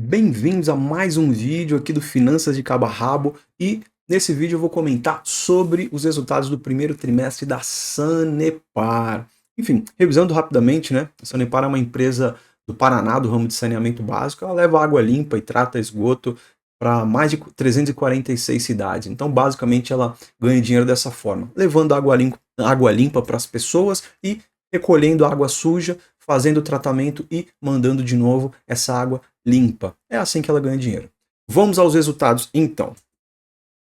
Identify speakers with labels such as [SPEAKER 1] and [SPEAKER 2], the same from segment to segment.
[SPEAKER 1] Bem-vindos a mais um vídeo aqui do Finanças de Cabo a Rabo e nesse vídeo eu vou comentar sobre os resultados do primeiro trimestre da Sanepar. Enfim, revisando rapidamente, né? A Sanepar é uma empresa do Paraná, do ramo de saneamento básico. Ela leva água limpa e trata esgoto para mais de 346 cidades. Então, basicamente, ela ganha dinheiro dessa forma, levando água limpa para as pessoas e recolhendo água suja, fazendo o tratamento e mandando de novo essa água limpa. É assim que ela ganha dinheiro. Vamos aos resultados então.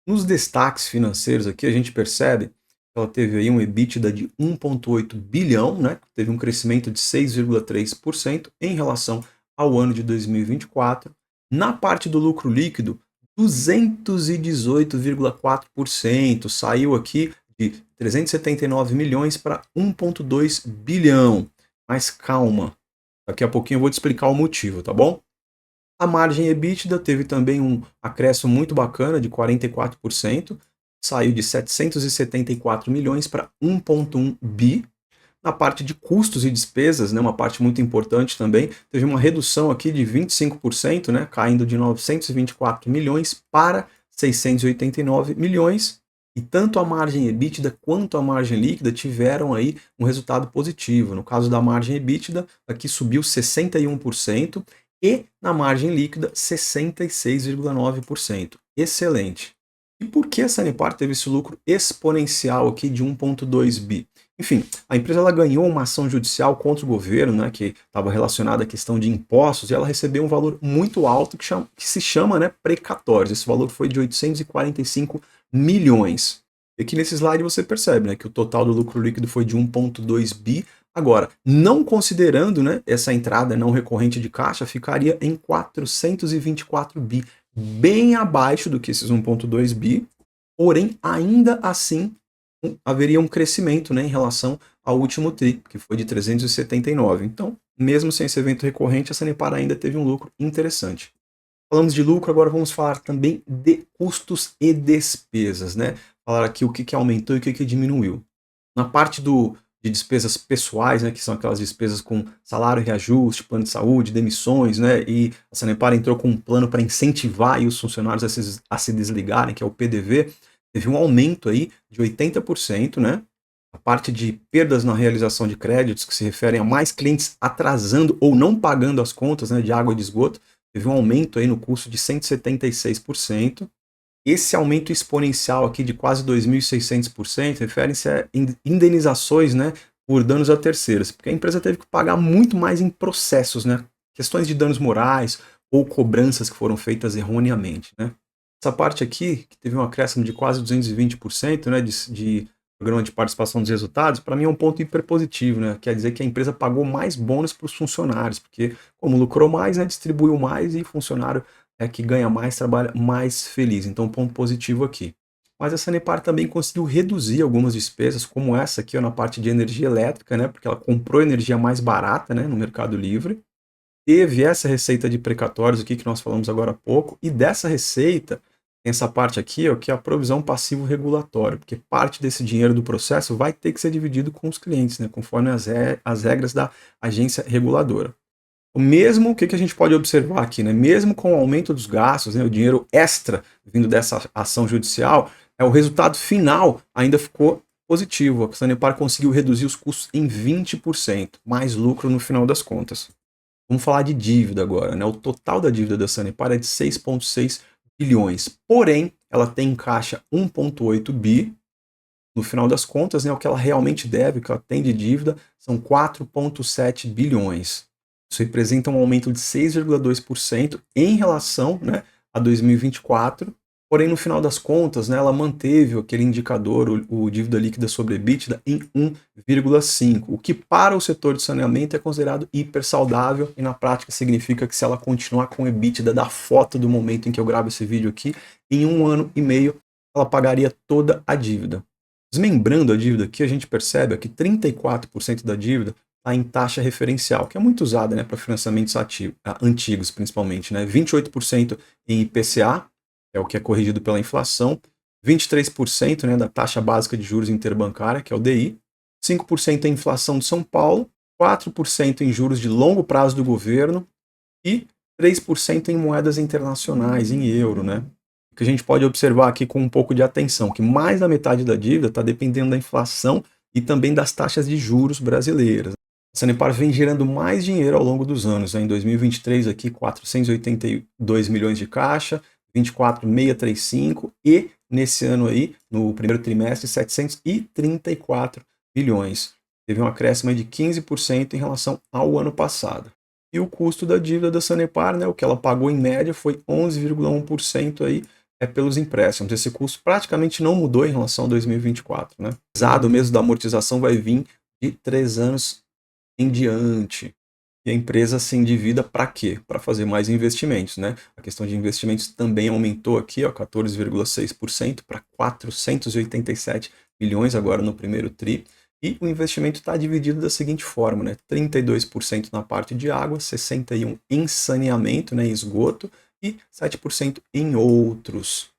[SPEAKER 1] Nos destaques financeiros aqui a gente percebe que ela teve aí um EBITDA de 1,8 bilhão, né? Teve um crescimento de 6,3% em relação ao ano de 2024. Na parte do lucro líquido, 218,4%, saiu aqui de 379 milhões para 1,2 bilhão. Mas calma, daqui a pouquinho eu vou te explicar o motivo, tá bom? A margem EBITDA teve também um acréscimo muito bacana de 44%, saiu de 774 milhões para 1,1 bi. Na parte de custos e despesas, né, uma parte muito importante também, teve uma redução aqui de 25%, né, caindo de 924 milhões para 689 milhões. E tanto a margem EBITDA quanto a margem líquida tiveram aí um resultado positivo. No caso da margem EBITDA, aqui subiu 61% e na margem líquida 66,9%. Excelente. E por que a Sanepar teve esse lucro exponencial aqui de 1,2 bi? Enfim, a empresa ela ganhou uma ação judicial contra o governo, né, que estava relacionada à questão de impostos, e ela recebeu um valor muito alto que se chama, né, precatórios. Esse valor foi de 845 milhões. E aqui nesse slide você percebe, né, que o total do lucro líquido foi de 1,2 bi. Agora, não considerando, né, essa entrada não recorrente de caixa, ficaria em 424 bi, bem abaixo do que esses 1,2 bi, porém, ainda assim, haveria um crescimento, né, em relação ao último TRI, que foi de 379. Então, mesmo sem esse evento recorrente, a Sanepar ainda teve um lucro interessante. Falamos de lucro, agora vamos falar também de custos e despesas, né? Falar aqui o que aumentou e o que diminuiu. Na parte de despesas pessoais, né, que são aquelas despesas com salário, reajuste, plano de saúde, demissões, né, e a Sanepar entrou com um plano para incentivar aí os funcionários a se desligarem, que é o PDV, teve um aumento aí de 80%, né? A parte de perdas na realização de créditos, que se referem a mais clientes atrasando ou não pagando as contas, né, de água e de esgoto, teve um aumento aí no custo de 176%. Esse aumento exponencial aqui de quase 2.600% refere-se a indenizações, né, por danos a terceiros, porque a empresa teve que pagar muito mais em processos, né, questões de danos morais ou cobranças que foram feitas erroneamente, né. Essa parte aqui, que teve um acréscimo de quase 220%, né, de programa de participação dos resultados, para mim é um ponto hiper positivo, né, quer dizer que a empresa pagou mais bônus para os funcionários, porque como lucrou mais, né, distribuiu mais e funcionário que ganha mais, trabalha mais feliz. Então, ponto positivo aqui. Mas a Sanepar também conseguiu reduzir algumas despesas, como essa aqui, ó, na parte de energia elétrica, né, porque ela comprou energia mais barata, né, no Mercado Livre. Teve essa receita de precatórios aqui que nós falamos agora há pouco, e dessa receita tem essa parte aqui, ó, que é a provisão passivo regulatório, porque parte desse dinheiro do processo vai ter que ser dividido com os clientes, né, conforme as regras da agência reguladora. O que a gente pode observar aqui, né? Mesmo com o aumento dos gastos, né, o dinheiro extra vindo dessa ação judicial, o resultado final ainda ficou positivo. A Sanepar conseguiu reduzir os custos em 20%, mais lucro no final das contas. Vamos falar de dívida agora, né? O total da dívida da Sanepar é de 6,6 bilhões. Porém, ela tem em caixa 1,8 bi. No final das contas, né, o que ela realmente deve, o que ela tem de dívida, são 4,7 bilhões. Isso representa um aumento de 6,2% em relação, né, a 2024. Porém, no final das contas, né, ela manteve aquele indicador, o dívida líquida sobre EBITDA, em 1,5, o que para o setor de saneamento é considerado hiper saudável e na prática significa que se ela continuar com o EBITDA da foto do momento em que eu gravo esse vídeo aqui, em 1 ano e meio ela pagaria toda a dívida. Desmembrando a dívida aqui, a gente percebe que 34% da dívida está em taxa referencial, que é muito usada, né, para financiamentos antigos, principalmente. Né? 28% em IPCA, é o que é corrigido pela inflação, 23%, né, da taxa básica de juros interbancária, que é o DI, 5% em inflação de São Paulo, 4% em juros de longo prazo do governo e 3% em moedas internacionais, em euro, né? O que a gente pode observar aqui com um pouco de atenção, que mais da metade da dívida está dependendo da inflação e também das taxas de juros brasileiras. A Sanepar vem gerando mais dinheiro ao longo dos anos, né? Em 2023 aqui 482 milhões de caixa, 24.635 e nesse ano aí, no primeiro trimestre, 734 milhões. Teve um acréscimo de 15% em relação ao ano passado. E o custo da dívida da Sanepar, né, o que ela pagou em média foi 11,1% aí pelos empréstimos. Esse custo praticamente não mudou em relação a 2024, né? O mesmo da amortização vai vir de 3 anos em diante. E a empresa se endivida para quê? Para fazer mais investimentos, né? A questão de investimentos também aumentou aqui, ó, 14,6% para 487 milhões agora no primeiro tri. E o investimento está dividido da seguinte forma, né? 32% na parte de água, 61% em saneamento, né, em esgoto, e 7% em outros.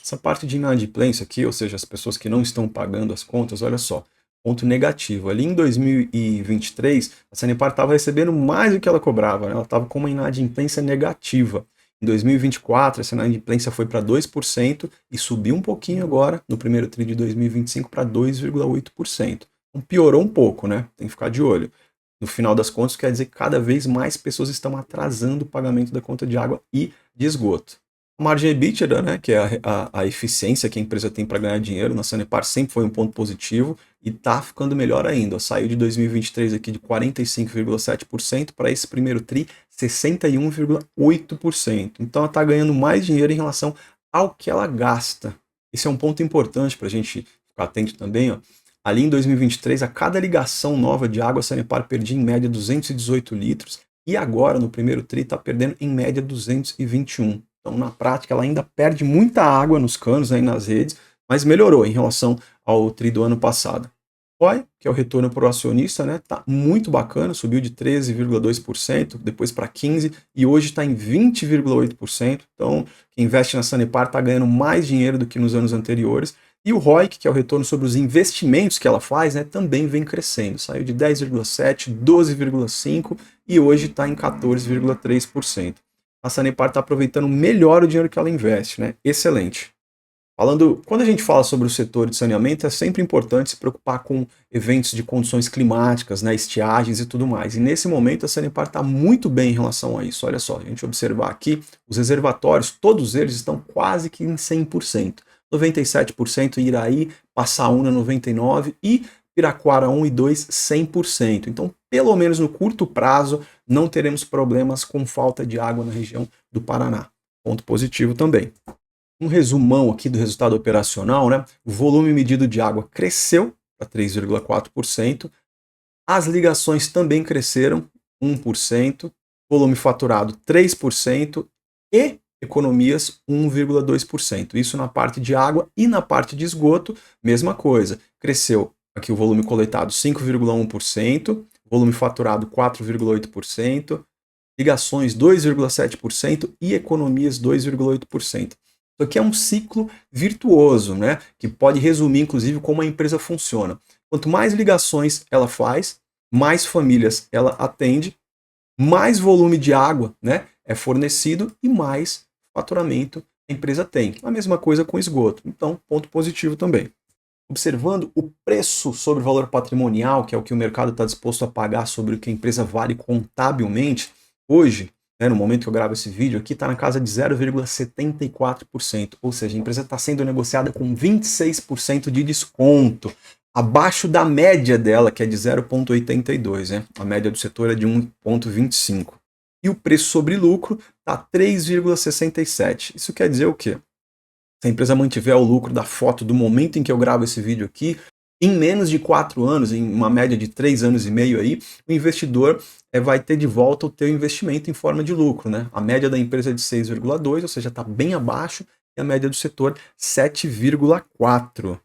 [SPEAKER 1] Essa parte de inadimplência aqui, ou seja, as pessoas que não estão pagando as contas, olha só, ponto negativo. Ali em 2023, a Sanepar estava recebendo mais do que ela cobrava, né? Ela estava com uma inadimplência negativa. Em 2024, essa inadimplência foi para 2% e subiu um pouquinho agora, no primeiro tri de 2025, para 2,8%. Então piorou um pouco, né? Tem que ficar de olho. No final das contas, quer dizer que cada vez mais pessoas estão atrasando o pagamento da conta de água e de esgoto. A margem EBITDA, né, que é a eficiência que a empresa tem para ganhar dinheiro na Sanepar, sempre foi um ponto positivo e está ficando melhor ainda. Saiu de 2023 aqui de 45,7% para esse primeiro tri 61,8%. Então ela está ganhando mais dinheiro em relação ao que ela gasta. Esse é um ponto importante para a gente ficar atento também, ó. Ali em 2023, a cada ligação nova de água, a Sanepar perdia em média 218 litros e agora, no primeiro tri, está perdendo em média 221. Então, na prática, ela ainda perde muita água nos canos, né, e nas redes, mas melhorou em relação ao tri do ano passado. ROI, que é o retorno para o acionista, né, tá muito bacana, subiu de 13,2%, depois para 15% e hoje está em 20,8%. Então, quem investe na Sanepar está ganhando mais dinheiro do que nos anos anteriores. E o ROIC, que é o retorno sobre os investimentos que ela faz, né, também vem crescendo. Saiu de 10,7%, 12,5% e hoje está em 14,3%. A Sanepar está aproveitando melhor o dinheiro que ela investe, né? Excelente. Quando a gente fala sobre o setor de saneamento, é sempre importante se preocupar com eventos de condições climáticas, né, estiagens e tudo mais. E nesse momento a Sanepar está muito bem em relação a isso. Olha só, a gente observar aqui, os reservatórios, todos eles estão quase que em 100%. 97% Iraí, Passaúna 99% e Piraquara 1 e 2 100%. Então, pelo menos no curto prazo, não teremos problemas com falta de água na região do Paraná. Ponto positivo também. Um resumão aqui do resultado operacional, né? O volume medido de água cresceu para 3,4%. As ligações também cresceram 1%, volume faturado 3% e economias 1,2%. Isso na parte de água e na parte de esgoto, mesma coisa. Cresceu aqui o volume coletado 5,1%, volume faturado 4,8%, ligações 2,7% e economias 2,8%. Isso aqui é um ciclo virtuoso, né? Que pode resumir, inclusive, como a empresa funciona. Quanto mais ligações ela faz, mais famílias ela atende, mais volume de água, né, é fornecido e mais faturamento a empresa tem. A mesma coisa com esgoto. Então, ponto positivo também. Observando o preço sobre o valor patrimonial, que é o que o mercado está disposto a pagar sobre o que a empresa vale contabilmente, hoje, né, no momento que eu gravo esse vídeo aqui, está na casa de 0,74%. Ou seja, a empresa está sendo negociada com 26% de desconto, abaixo da média dela, que é de 0,82%. Né? A média do setor é de 1,25%. E o preço sobre lucro está 3,67%. Isso quer dizer o quê? Se a empresa mantiver o lucro da foto do momento em que eu gravo esse vídeo aqui, em menos de 4 anos, em uma média de 3 anos e meio aí, o investidor vai ter de volta o teu investimento em forma de lucro, né? A média da empresa é de 6,2, ou seja, está bem abaixo, e a média do setor 7,4.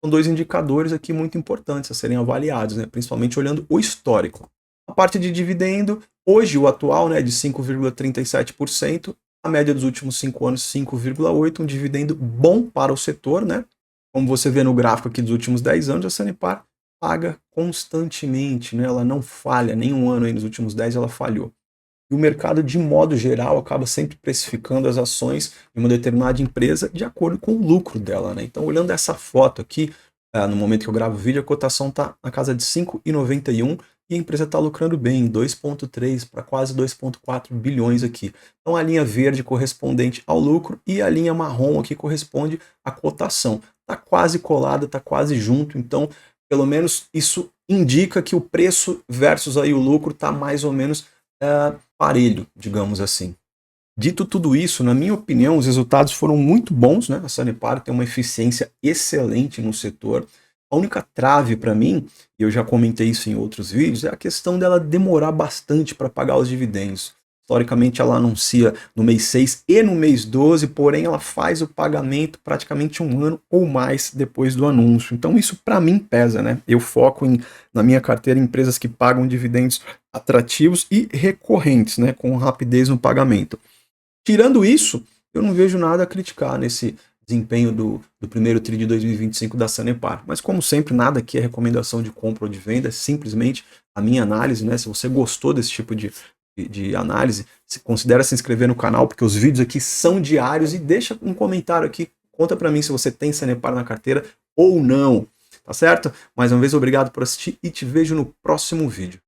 [SPEAKER 1] São dois indicadores aqui muito importantes a serem avaliados, né? Principalmente olhando o histórico. A parte de dividendo, hoje o atual, né, de 5,37%, a média dos últimos 5 anos 5,8%, um dividendo bom para o setor, né? Como você vê no gráfico aqui dos últimos 10 anos, a Sanepar paga constantemente, né? Ela não falha, nenhum ano aí nos últimos 10 ela falhou. e o mercado, de modo geral, acaba sempre precificando as ações de uma determinada empresa de acordo com o lucro dela, né? Então, olhando essa foto aqui, no momento que eu gravo o vídeo, a cotação está na casa de 5,91 e a empresa está lucrando bem, 2,3 para quase 2,4 bilhões aqui. Então, a linha verde correspondente ao lucro e a linha marrom aqui corresponde à cotação. Está quase colada, está quase junto, então, pelo menos isso indica que o preço versus aí o lucro está mais ou menos parelho, digamos assim. Dito tudo isso, na minha opinião, os resultados foram muito bons, né? A Sanepar tem uma eficiência excelente no setor. A única trave para mim, e eu já comentei isso em outros vídeos, é a questão dela demorar bastante para pagar os dividendos. Historicamente, ela anuncia no mês 6 e no mês 12, porém ela faz o pagamento praticamente um ano ou mais depois do anúncio. Então isso para mim pesa, né? Eu foco na minha carteira em empresas que pagam dividendos atrativos e recorrentes, né? Com rapidez no pagamento. Tirando isso, eu não vejo nada a criticar nesse desempenho do primeiro TRI de 2025 da Sanepar. Mas como sempre, nada aqui é recomendação de compra ou de venda, é simplesmente a minha análise, né? Se você gostou desse tipo de análise, considere se inscrever no canal, porque os vídeos aqui são diários, e deixa um comentário aqui, conta para mim se você tem Sanepar na carteira ou não, tá certo? Mais uma vez, obrigado por assistir e te vejo no próximo vídeo.